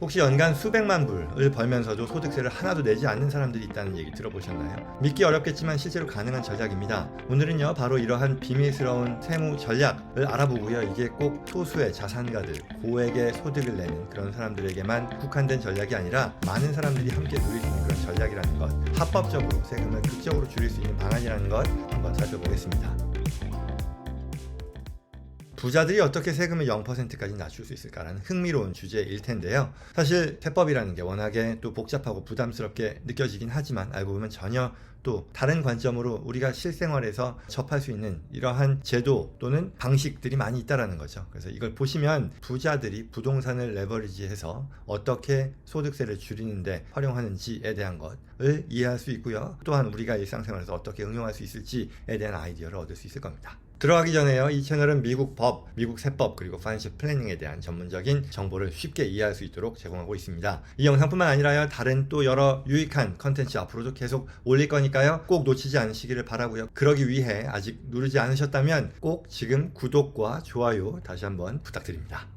혹시 연간 수백만 불을 벌면서도 소득세를 하나도 내지 않는 사람들이 있다는 얘기 들어보셨나요? 믿기 어렵겠지만 실제로 가능한 전략입니다. 오늘은요 바로 이러한 비밀스러운 세무 전략을 알아보고요. 이게 꼭 소수의 자산가들, 고액의 소득을 내는 그런 사람들에게만 국한된 전략이 아니라 많은 사람들이 함께 누릴 수 있는 그런 전략이라는 것, 합법적으로 세금을 극적으로 줄일 수 있는 방안이라는 것 한번 살펴보겠습니다. 부자들이 어떻게 세금을 0%까지 낮출 수 있을까라는 흥미로운 주제일 텐데요. 사실 세법이라는 게 워낙에 또 복잡하고 부담스럽게 느껴지긴 하지만 알고 보면 전혀 또 다른 관점으로 우리가 실생활에서 접할 수 있는 이러한 제도 또는 방식들이 많이 있다라는 거죠. 그래서 이걸 보시면 부자들이 부동산을 레버리지해서 어떻게 소득세를 줄이는데 활용하는지에 대한 것을 이해할 수 있고요. 또한 우리가 일상생활에서 어떻게 응용할 수 있을지에 대한 아이디어를 얻을 수 있을 겁니다. 들어가기 전에요, 이 채널은 미국 법, 미국 세법, 그리고 파이낸셜 플래닝에 대한 전문적인 정보를 쉽게 이해할 수 있도록 제공하고 있습니다. 이 영상뿐만 아니라요, 다른 또 여러 유익한 컨텐츠 앞으로도 계속 올릴 거니까요, 꼭 놓치지 않으시기를 바라고요. 그러기 위해 아직 누르지 않으셨다면 꼭 지금 구독과 좋아요 다시 한번 부탁드립니다.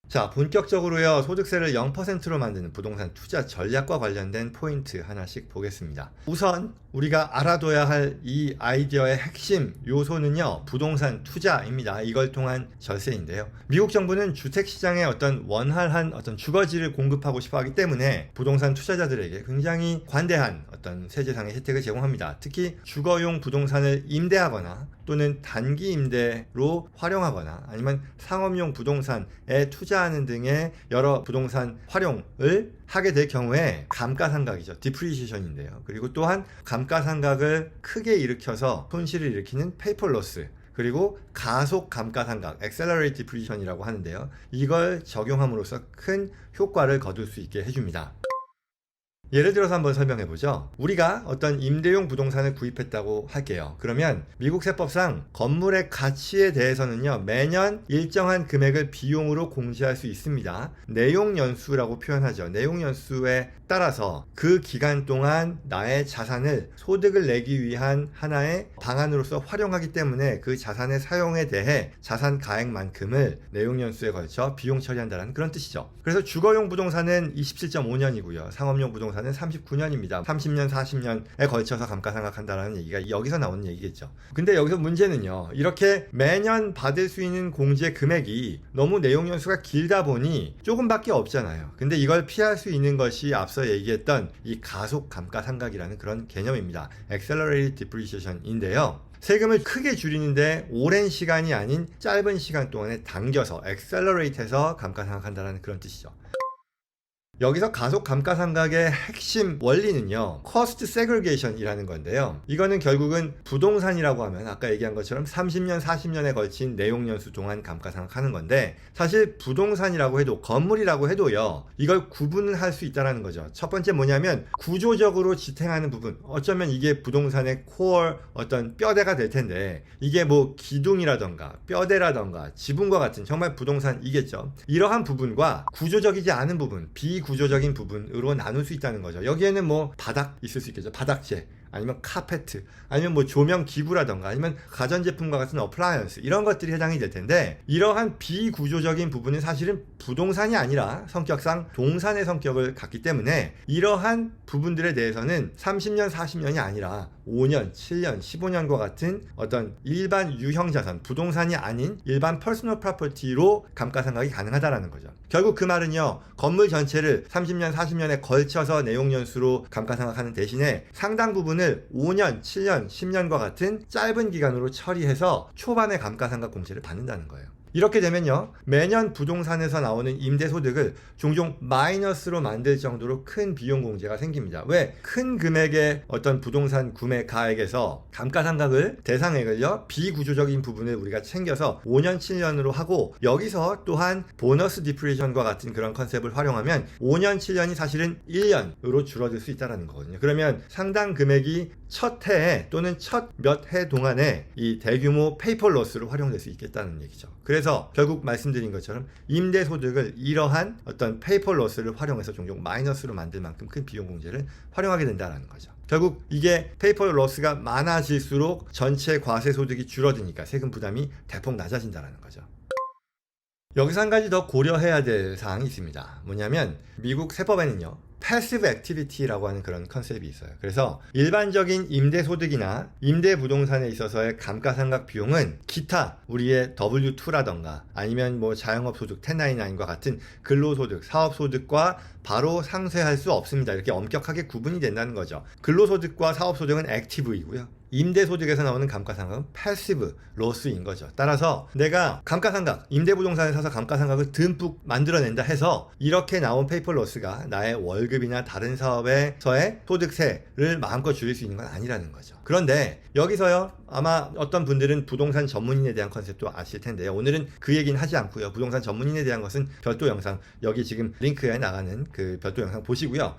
자, 본격적으로요, 소득세를 0%로 만드는 부동산 투자 전략과 관련된 포인트 하나씩 보겠습니다. 우선 우리가 알아둬야 할 이 아이디어의 핵심 요소는요, 부동산 투자입니다. 이걸 통한 절세인데요. 미국 정부는 주택시장에 어떤 원활한 어떤 주거지를 공급하고 싶어 하기 때문에 부동산 투자자들에게 굉장히 관대한 어떤 세제상의 혜택을 제공합니다. 특히 주거용 부동산을 임대하거나 또는 단기 임대로 활용하거나 아니면 상업용 부동산에 투자하는 등의 여러 부동산 활용을 하게 될 경우에 감가상각이죠. 디프리시에이션인데요. 그리고 또한 감가상각을 크게 일으켜서 손실을 일으키는 페이퍼로스, 그리고 가속 감가상각, accelerate depreciation이라고 하는데요. 이걸 적용함으로써 큰 효과를 거둘 수 있게 해줍니다. 예를 들어서 한번 설명해 보죠. 우리가 어떤 임대용 부동산을 구입했다고 할게요. 그러면 미국 세법상 건물의 가치에 대해서는요, 매년 일정한 금액을 비용으로 공제할 수 있습니다. 내용연수라고 표현하죠. 내용연수에 따라서 그 기간 동안 나의 자산을 소득을 내기 위한 하나의 방안으로서 활용하기 때문에 그 자산의 사용에 대해 자산 가액만큼을 내용연수에 걸쳐 비용 처리한다는 그런 뜻이죠. 그래서 주거용 부동산은 27.5년이고요. 상업용 부동산은 39년입니다. 30년, 40년에 걸쳐서 감가상각한다는 얘기가 여기서 나오는 얘기겠죠. 근데 여기서 문제는요, 이렇게 매년 받을 수 있는 공제 금액이 너무 내용연수가 길다 보니 조금밖에 없잖아요. 근데 이걸 피할 수 있는 것이 앞서 얘기했던 이 가속 감가상각이라는 그런 개념입니다. Accelerated Depreciation인데요. 세금을 크게 줄이는데 오랜 시간이 아닌 짧은 시간 동안에 당겨서 accelerate해서 감가상각한다는 그런 뜻이죠. 여기서 가속 감가상각의 핵심 원리는요, cost segregation이라는 건데요. 이거는 결국은 부동산이라고 하면 아까 얘기한 것처럼 30년, 40년에 걸친 내용연수 동안 감가상각하는 건데, 사실 부동산이라고 해도, 건물이라고 해도요, 이걸 구분을 할 수 있다는 거죠. 첫 번째 뭐냐면 구조적으로 지탱하는 부분, 어쩌면 이게 부동산의 코어 어떤 뼈대가 될 텐데, 이게 뭐 기둥이라던가 뼈대라던가 지붕과 같은 정말 부동산이겠죠. 이러한 부분과 구조적이지 않은 부분, 비구조적인 부분으로 나눌 수 있다는 거죠. 여기에는 뭐 바닥 있을 수 있겠죠. 바닥재, 아니면 카페트, 아니면 뭐 조명 기구라던가, 아니면 가전제품과 같은 어플라이언스, 이런 것들이 해당이 될 텐데, 이러한 비구조적인 부분은 사실은 부동산이 아니라 성격상 동산의 성격을 갖기 때문에 이러한 부분들에 대해서는 30년, 40년이 아니라 5년, 7년, 15년과 같은 어떤 일반 유형자산, 부동산이 아닌 일반 퍼스널 프로퍼티로 감가상각이 가능하다라는 거죠. 결국 그 말은요, 건물 전체를 30년, 40년에 걸쳐서 내용연수로 감가상각하는 대신에 상당 부분을 5년, 7년, 10년과 같은 짧은 기간으로 처리해서 초반에 감가상각 공제를 받는다는 거예요. 이렇게 되면요, 매년 부동산에서 나오는 임대소득을 종종 마이너스로 만들 정도로 큰 비용 공제가 생깁니다. 왜? 큰 금액의 어떤 부동산 구매 가액에서 감가상각을 대상액을요, 비구조적인 부분을 우리가 챙겨서 5년, 7년으로 하고, 여기서 또한 보너스 디프레이션과 같은 그런 컨셉을 활용하면 5년, 7년이 사실은 1년으로 줄어들 수 있다는 거거든요. 그러면 상당 금액이 첫 해에 또는 첫 몇 해 동안에 이 대규모 페이퍼 로스로 활용될 수 있겠다는 얘기죠. 그래서 결국 말씀드린 것처럼 임대소득을 이러한 어떤 페이퍼 로스를 활용해서 종종 마이너스로 만들 만큼 큰 비용 공제를 활용하게 된다는 거죠. 결국 이게 페이퍼 로스가 많아질수록 전체 과세 소득이 줄어드니까 세금 부담이 대폭 낮아진다는 거죠. 여기서 한 가지 더 고려해야 될 사항이 있습니다. 뭐냐면 미국 세법에는요, 패시브 액티비티라고 하는 그런 컨셉이 있어요. 그래서 일반적인 임대소득이나 임대부동산에 있어서의 감가상각 비용은 기타 우리의 W2라던가 아니면 뭐 자영업소득 1099과 같은 근로소득, 사업소득과 바로 상쇄할 수 없습니다. 이렇게 엄격하게 구분이 된다는 거죠. 근로소득과 사업소득은 액티브이고요. 임대소득에서 나오는 감가상각은 패시브 로스인 거죠. 따라서 내가 감가상각, 임대부동산을 사서 감가상각을 듬뿍 만들어낸다 해서 이렇게 나온 페이퍼 로스가 나의 월급이나 다른 사업에서의 소득세를 마음껏 줄일 수 있는 건 아니라는 거죠. 그런데 여기서요, 아마 어떤 분들은 부동산 전문인에 대한 컨셉도 아실 텐데요. 오늘은 그 얘기는 하지 않고요. 부동산 전문인에 대한 것은 별도 영상, 여기 지금 링크에 나가는 그 별도 영상 보시고요.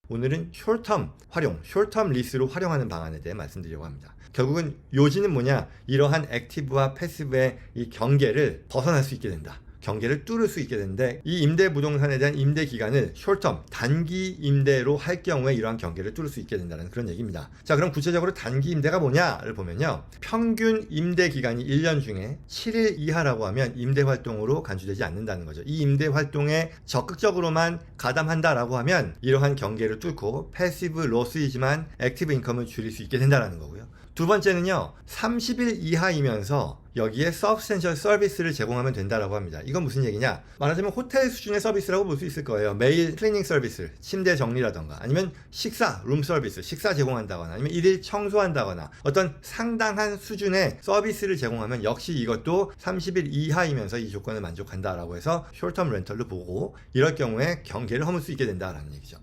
오늘은 숏텀 활용, 숏텀 리스로 활용하는 방안에 대해 말씀드리려고 합니다. 결국은 요지는 뭐냐? 이러한 액티브와 패시브의 이 경계를 벗어날 수 있게 된다. 경계를 뚫을 수 있게 되는데 이 임대부동산에 대한 임대 기간을 숏텀, 단기 임대로 할 경우에 이러한 경계를 뚫을 수 있게 된다는 그런 얘기입니다. 자, 그럼 구체적으로 단기 임대가 뭐냐를 보면요, 평균 임대 기간이 1년 중에 7일 이하라고 하면 임대 활동으로 간주되지 않는다는 거죠. 이 임대 활동에 적극적으로만 가담한다라고 하면 이러한 경계를 뚫고 패시브 로스이지만 액티브 인컴을 줄일 수 있게 된다는 거고요. 두 번째는요, 30일 이하이면서 여기에 서브스텐셜 서비스를 제공하면 된다라고 합니다. 이건 무슨 얘기냐? 말하자면 호텔 수준의 서비스라고 볼 수 있을 거예요. 매일 클리닝 서비스, 침대 정리라던가, 아니면 식사, 룸 서비스, 식사 제공한다거나, 아니면 일일 청소한다거나, 어떤 상당한 수준의 서비스를 제공하면 역시 이것도 30일 이하이면서 이 조건을 만족한다라고 해서 숏텀 렌털로 보고, 이럴 경우에 경계를 허물 수 있게 된다라는 얘기죠.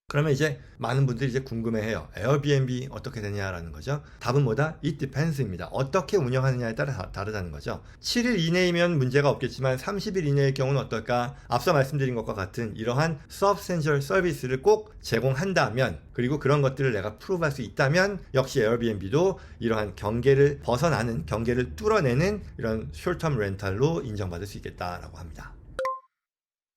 그러면 이제 많은 분들이 이제 궁금해해요. 에어비앤비 어떻게 되냐라는 거죠. 답은 뭐다? It depends입니다. 어떻게 운영하느냐에 따라 다르다는 거죠. 7일 이내이면 문제가 없겠지만 30일 이내의 경우는 어떨까? 앞서 말씀드린 것과 같은 이러한 substantial 서비스를 꼭 제공한다면, 그리고 그런 것들을 내가 프로브할 수 있다면 역시 에어비앤비도 이러한 경계를 벗어나는, 경계를 뚫어내는 이런 숏텀 렌탈로 인정받을 수 있겠다라고 합니다.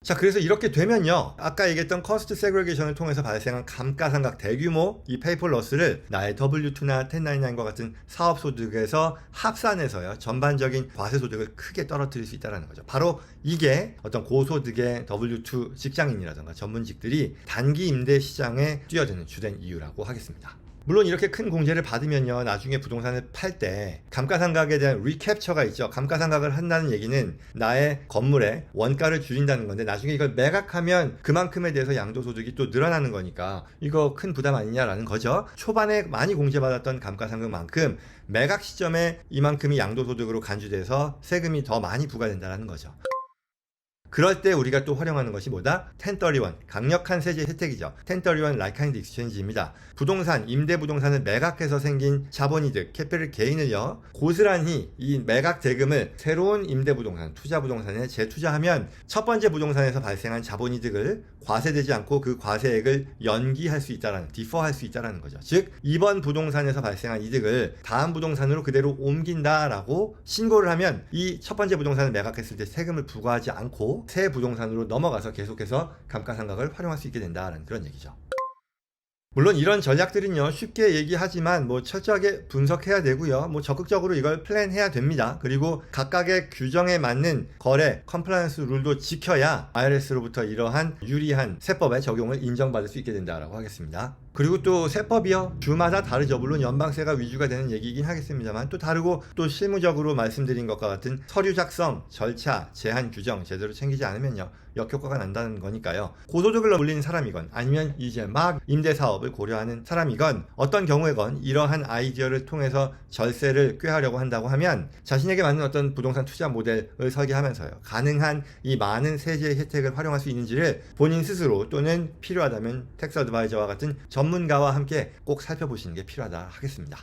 자, 그래서 이렇게 되면요, 아까 얘기했던 커스트 세그레게이션을 통해서 발생한 감가상각 대규모 이 페이퍼 로스를 나의 W2나 1099과 같은 사업소득에서 합산해서요, 전반적인 과세소득을 크게 떨어뜨릴 수 있다는 거죠. 바로 이게 어떤 고소득의 W2 직장인이라든가 전문직들이 단기 임대 시장에 뛰어드는 주된 이유라고 하겠습니다. 물론 이렇게 큰 공제를 받으면요, 나중에 부동산을 팔 때 감가상각에 대한 리캡처가 있죠. 감가상각을 한다는 얘기는 나의 건물의 원가를 줄인다는 건데, 나중에 이걸 매각하면 그만큼에 대해서 양도소득이 또 늘어나는 거니까 이거 큰 부담 아니냐라는 거죠. 초반에 많이 공제받았던 감가상각만큼 매각 시점에 이만큼이 양도소득으로 간주돼서 세금이 더 많이 부과된다는 거죠. 그럴 때 우리가 또 활용하는 것이 뭐다? 1031, 강력한 세제 혜택이죠. 1031 라이카인드 익스체인지입니다. 부동산, 임대부동산을 매각해서 생긴 자본이득, 캐피털 게인을요, 고스란히 이 매각 대금을 새로운 임대부동산, 투자부동산에 재투자하면 첫 번째 부동산에서 발생한 자본이득을 과세되지 않고 그 과세액을 연기할 수 있다는, 디퍼할 수 있다는 거죠. 즉, 이번 부동산에서 발생한 이득을 다음 부동산으로 그대로 옮긴다라고 신고를 하면 이 첫 번째 부동산을 매각했을 때 세금을 부과하지 않고 새 부동산으로 넘어가서 계속해서 감가상각을 활용할 수 있게 된다는 그런 얘기죠. 물론 이런 전략들은요, 쉽게 얘기하지만 뭐 철저하게 분석해야 되고요, 뭐 적극적으로 이걸 플랜해야 됩니다. 그리고 각각의 규정에 맞는 거래 컴플라이언스 룰도 지켜야 IRS로부터 이러한 유리한 세법의 적용을 인정받을 수 있게 된다라고 하겠습니다. 그리고 또 세법이요, 주마다 다르죠. 물론 연방세가 위주가 되는 얘기이긴 하겠습니다만 또 다르고, 또 실무적으로 말씀드린 것과 같은 서류 작성, 절차, 제한 규정 제대로 챙기지 않으면요, 역효과가 난다는 거니까요. 고소득을 올린 사람이건 아니면 이제 막 임대사업을 고려하는 사람이건 어떤 경우에건 이러한 아이디어를 통해서 절세를 꾀하려고 한다고 하면 자신에게 맞는 어떤 부동산 투자 모델을 설계하면서요, 가능한 이 많은 세제 혜택을 활용할 수 있는지를 본인 스스로 또는 필요하다면 텍스 어드바이저와 같은 전문가와 함께 꼭 살펴보시는 게 필요하다 하겠습니다.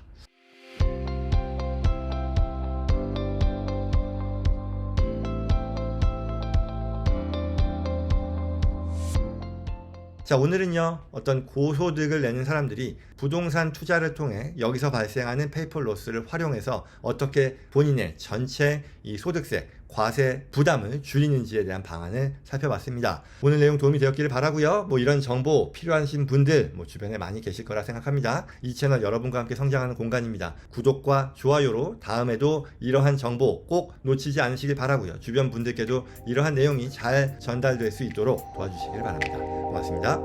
자, 오늘은요, 어떤 고소득을 내는 사람들이 부동산 투자를 통해 여기서 발생하는 페이퍼 로스를 활용해서 어떻게 본인의 전체 이 소득세, 과세 부담을 줄이는지에 대한 방안을 살펴봤습니다. 오늘 내용 도움이 되었기를 바라고요. 이런 정보 필요하신 분들 주변에 많이 계실 거라 생각합니다. 이 채널 여러분과 함께 성장하는 공간입니다. 구독과 좋아요로 다음에도 이러한 정보 꼭 놓치지 않으시길 바라고요. 주변 분들께도 이러한 내용이 잘 전달될 수 있도록 도와주시길 바랍니다. 고맙습니다.